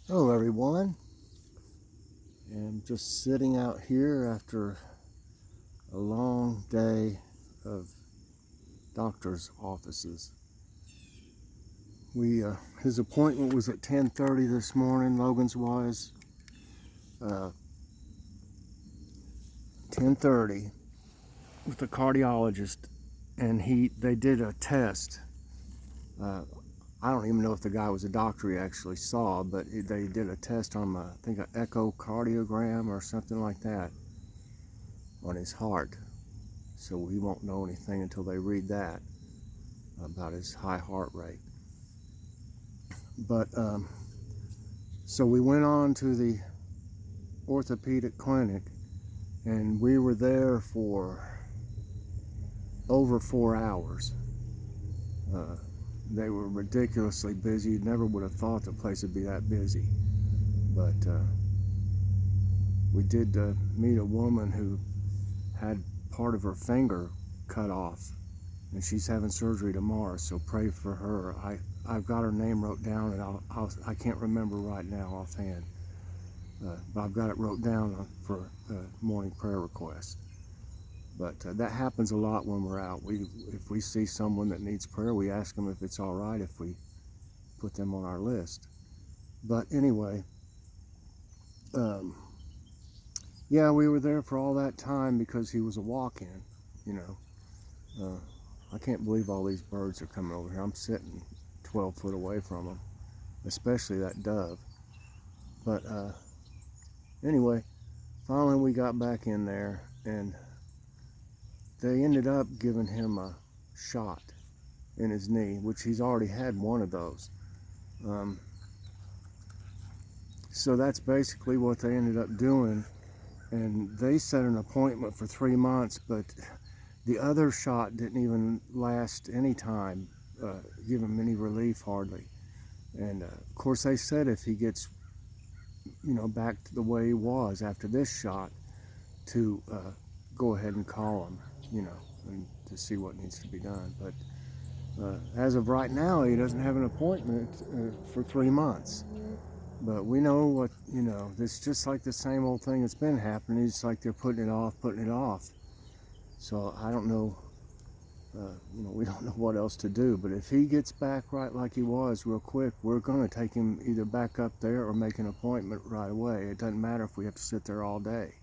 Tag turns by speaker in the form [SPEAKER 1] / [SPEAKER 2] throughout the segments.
[SPEAKER 1] Hello everyone, and I'm just sitting out here after a long day of doctor's offices. His appointment was at 10:30 this morning. Logan's was 10:30 with the cardiologist, and they did a test. Uh, I don't even know if the guy was a doctor he actually saw, but they did a test on I think an echocardiogram or something like that on his heart. So we won't know anything until they read that about his high heart rate. But so we went on to the orthopedic clinic, and we were there for over 4 hours. Uh, they were ridiculously busy. Never would have thought the place would be that busy. But we did meet a woman who had part of her finger cut off, and she's having surgery tomorrow, so pray for her. I've got her name wrote down, and I can't remember right now offhand, but I've got it wrote down for morning prayer request. But that happens a lot when we're out. If we see someone that needs prayer, we ask them if it's all right if we put them on our list. But anyway, yeah, we were there for all that time because he was a walk-in, you know. I can't believe all these birds are coming over here. I'm sitting 12 foot away from them, especially that dove. But anyway, finally we got back in there, and they ended up giving him a shot in his knee, which he's already had one of those. So that's basically what they ended up doing, and they set an appointment for 3 months, but the other shot didn't even last any time, give him any relief hardly. And of course they said if he gets, back to the way he was after this shot, to go ahead and call him, and to see what needs to be done. But as of right now, he doesn't have an appointment for 3 months. But we know what, it's just like the same old thing that's been happening. It's like they're putting it off. So I don't know, we don't know what else to do. But if he gets back right like he was real quick, we're going to take him either back up there or make an appointment right away. It doesn't matter if we have to sit there all day.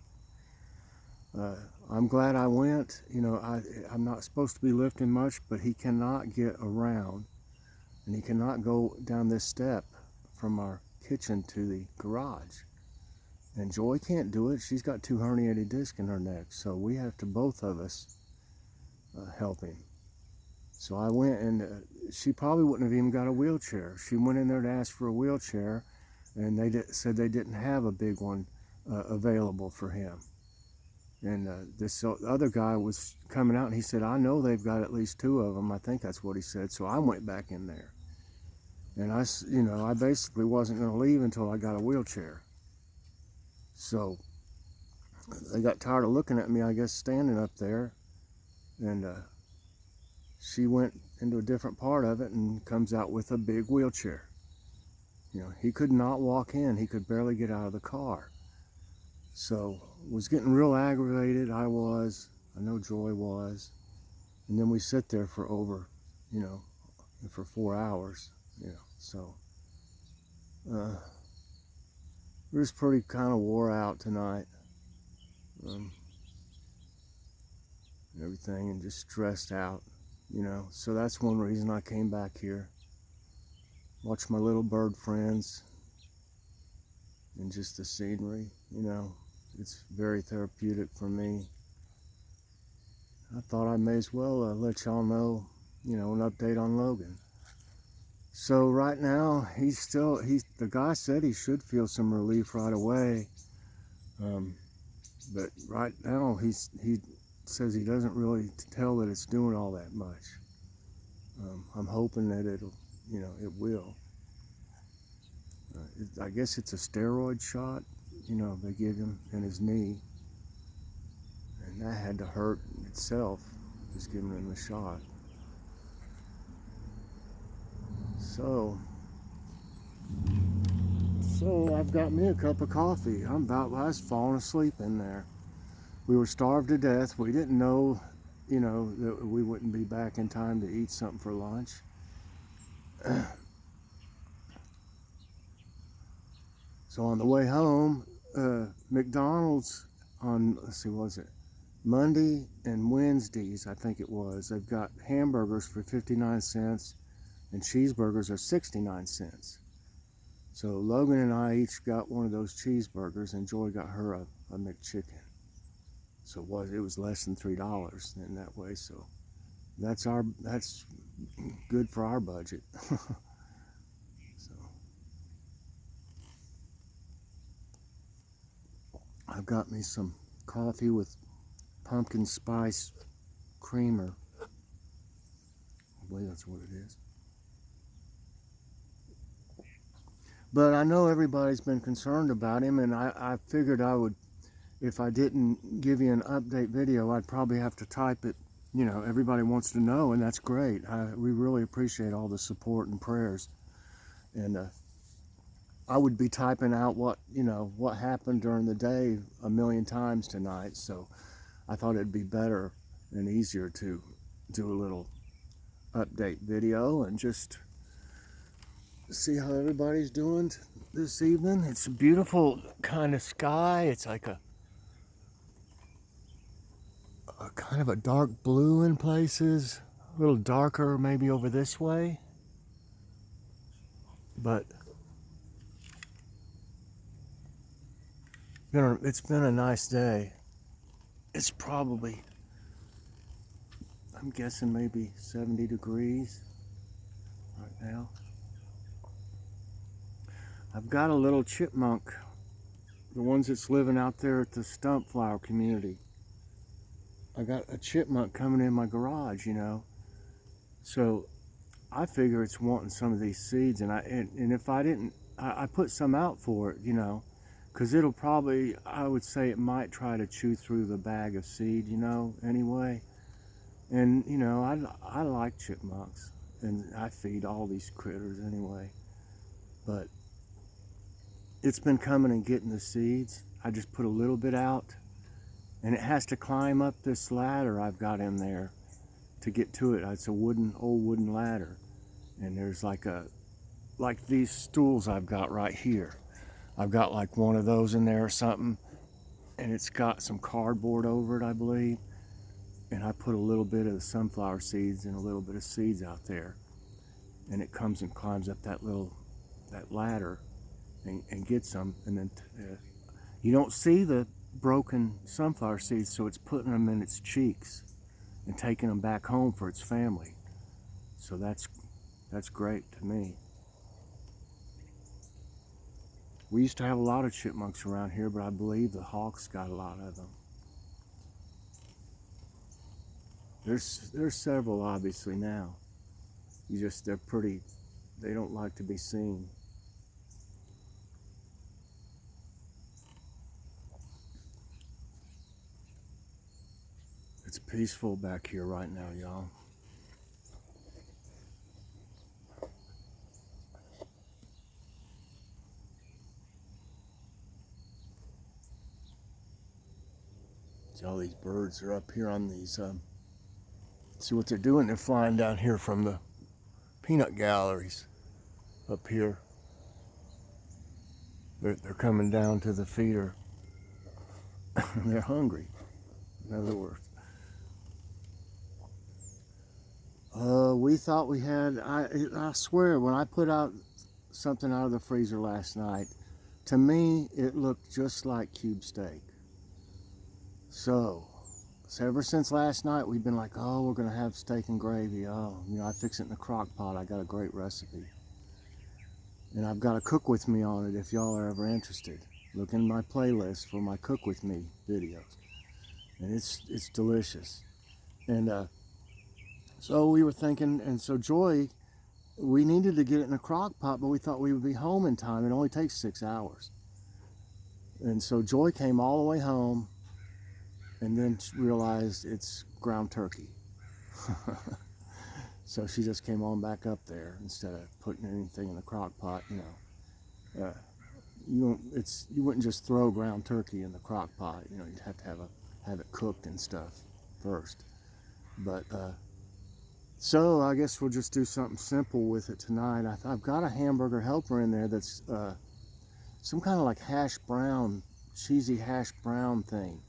[SPEAKER 1] I'm glad I went. I'm not supposed to be lifting much, but he cannot get around, and he cannot go down this step from our kitchen to the garage. And Joy can't do it. She's got 2 herniated discs in her neck, so we have to, both of us, help him. So I went, and she probably wouldn't have even got a wheelchair. She went in there to ask for a wheelchair, and they said they didn't have a big one available for him. And this other guy was coming out, and he said, I know they've got at least 2 of them. I think that's what he said. So I went back in there. And I basically wasn't going to leave until I got a wheelchair. So they got tired of looking at me, I guess, standing up there. And she went into a different part of it and comes out with a big wheelchair. He could not walk in. He could barely get out of the car. So was getting real aggravated. I know Joy was. And then we sit there for over, for 4 hours, so we're just pretty kind of wore out tonight. Everything, and just stressed out, so that's one reason I came back here. Watch my little bird friends and just the scenery, it's very therapeutic for me. I thought I may as well let y'all know, an update on Logan. So right now, the guy said he should feel some relief right away. But right now, he says he doesn't really tell that it's doing all that much. I'm hoping that it will. I guess it's a steroid shot, they give him in his knee. And that had to hurt itself, just giving him the shot. So So I've got me a cup of coffee. I was falling asleep in there. We were starved to death. We didn't know, that we wouldn't be back in time to eat something for lunch. So on the way home, McDonald's on, let's see, what was it? Monday and Wednesdays, I think it was. They've got hamburgers for 59 cents and cheeseburgers are 69 cents. So Logan and I each got one of those cheeseburgers, and Joy got her a McChicken. So it was less than $3 in that way. So that's good for our budget. So I've got me some coffee with pumpkin spice creamer. I believe that's what it is. But I know everybody's been concerned about him, and I figured I would, if I didn't give you an update video, I'd probably have to type it. Everybody wants to know, and that's great. We really appreciate all the support and prayers. And I would be typing out what happened during the day a million times tonight, so I thought it'd be better and easier to do a little update video and just see how everybody's doing this evening. It's a beautiful kind of sky. It's like a kind of a dark blue in places, a little darker maybe over this way, but it's been a nice day. It's probably, I'm guessing, maybe 70 degrees right now. I've got a little chipmunk, the ones that's living out there at the stump flower community. I got a chipmunk coming in my garage, so I figure it's wanting some of these seeds, and if I didn't, I put some out for it, because it'll probably, I would say it might try to chew through the bag of seed, anyway. And I like chipmunks, and I feed all these critters anyway, but it's been coming and getting the seeds. I just put a little bit out, and it has to climb up this ladder I've got in there to get to it. It's a old wooden ladder, and there's like these stools I've got right here. I've got like one of those in there or something, and it's got some cardboard over it, I believe, and I put a little bit of the sunflower seeds and a little bit of seeds out there, and it comes and climbs up that ladder and gets them, and then you don't see the broken sunflower seeds, so it's putting them in its cheeks and taking them back home for its family. So that's great to me. We used to have a lot of chipmunks around here, but I believe the hawks got a lot of them. There's several obviously now. They don't like to be seen. It's peaceful back here right now, y'all. See, all these birds are up here on these, see what they're doing? They're flying down here from the peanut galleries up here. They're coming down to the feeder. They're hungry, in other words. We thought we had, I swear, when I put out something out of the freezer last night, to me, it looked just like cube steak. So ever since last night, we've been like, oh, we're going to have steak and gravy. Oh, I fix it in the crock pot. I got a great recipe. And I've got a cook with me on it if y'all are ever interested. Look in my playlist for my cook with me videos. And it's delicious. And so we were thinking, and so Joy, we needed to get it in a crock pot, but we thought we would be home in time. It only takes 6 hours. And so Joy came all the way home and then realized it's ground turkey. So she just came on back up there instead of putting anything in the crock pot, you wouldn't just throw ground turkey in the crock pot. You know, you'd have to have it cooked and stuff first. But so I guess we'll just do something simple with it tonight. I've got a hamburger helper in there that's some kind of like hash brown, cheesy hash brown thing.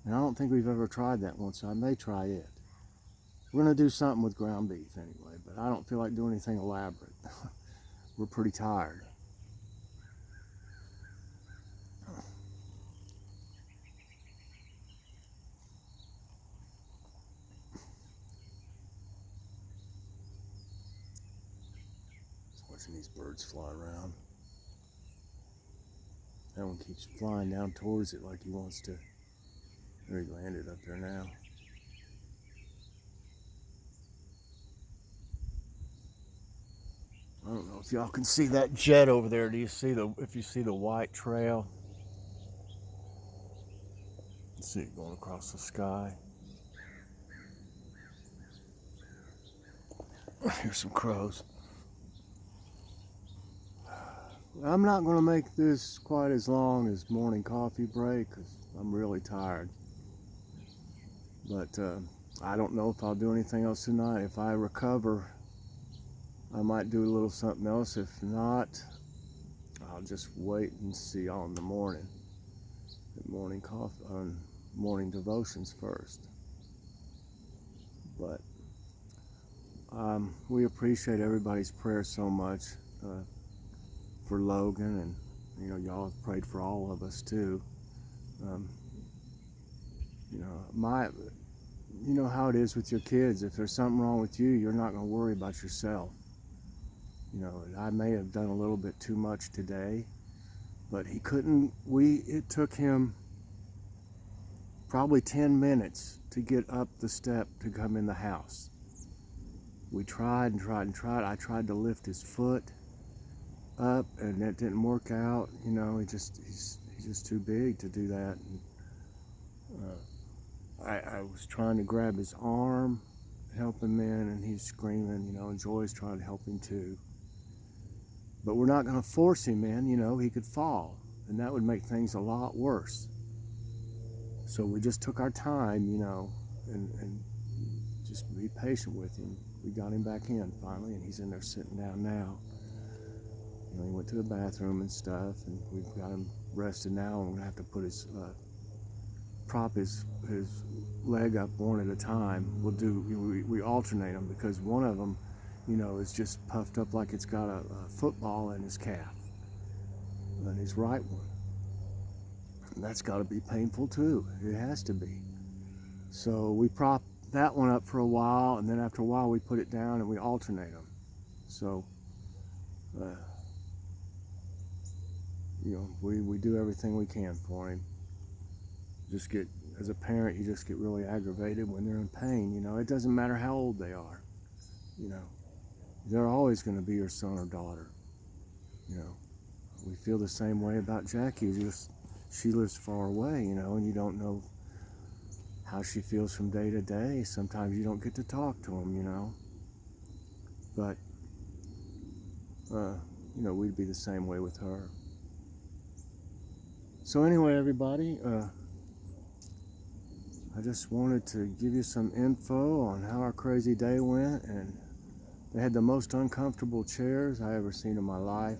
[SPEAKER 1] And I don't think we've ever tried that one, so I may try it. We're gonna do something with ground beef anyway, but I don't feel like doing anything elaborate. We're pretty tired. Watching these birds fly around. That one keeps flying down towards it like he wants to. There, he landed up there now. I don't know if y'all can see that jet over there. Do you see if you see the white trail? Let's see it going across the sky. Here's some crows. I'm not going to make this quite as long as morning coffee break because I'm really tired. But I don't know if I'll do anything else tonight. If I recover, I might do a little something else. If not, I'll just wait and see y'all in the morning. At morning coffee, morning devotions first. But we appreciate everybody's prayers so much. For Logan, and you know, y'all have prayed for all of us too. You know how it is with your kids. If there's something wrong with you, you're not going to worry about yourself. You know, I may have done a little bit too much today, but it took him probably 10 minutes to get up the step to come in the house. We tried and tried and tried. I tried to lift his foot up, and it didn't work out. You know, he's just too big to do that. And, I was trying to grab his arm, help him in, and he's screaming. You know, and Joy's trying to help him too. But we're not going to force him in. You know, he could fall, and that would make things a lot worse. So we just took our time, you know, and just be patient with him. We got him back in finally, and he's in there sitting down now. You know, he went to the bathroom and stuff, and we've got him rested now, and we're gonna have to put prop his leg up one at a time. We alternate them because one of them, you know, is just puffed up like it's got a football in his calf, and his right one. And that's got to be painful too. It has to be. So we prop that one up for a while, and then after a while we put it down and we alternate them. So. You know, we do everything we can for him. As a parent, you just get really aggravated when they're in pain. You know, it doesn't matter how old they are. You know, they're always going to be your son or daughter. You know, we feel the same way about Jackie. She lives far away, you know, and you don't know how she feels from day to day. Sometimes you don't get to talk to them, you know. But, you know, we'd be the same way with her. So anyway, everybody, I just wanted to give you some info on how our crazy day went, and they had the most uncomfortable chairs I ever seen in my life.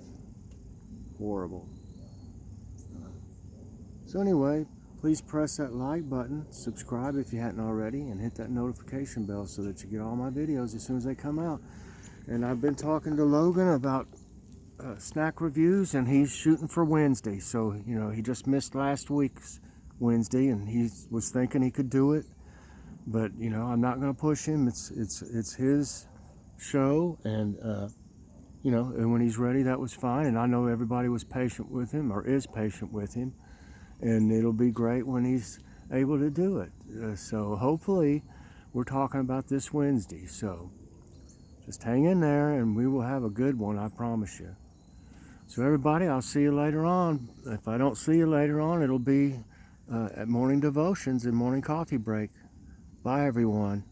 [SPEAKER 1] Horrible. So anyway, please press that like button, subscribe if you hadn't already, and hit that notification bell so that you get all my videos as soon as they come out. And I've been talking to Logan about snack reviews, and he's shooting for Wednesday. So, you know, he just missed last week's Wednesday, and he was thinking he could do it. But, you know, I'm not going to push him. It's his show, and, you know, and when he's ready, that was fine. And I know everybody was patient with him, or is patient with him. And it'll be great when he's able to do it. So hopefully we're talking about this Wednesday. So just hang in there, and we will have a good one, I promise you. So everybody, I'll see you later on. If I don't see you later on, it'll be at morning devotions and morning coffee break. Bye, everyone.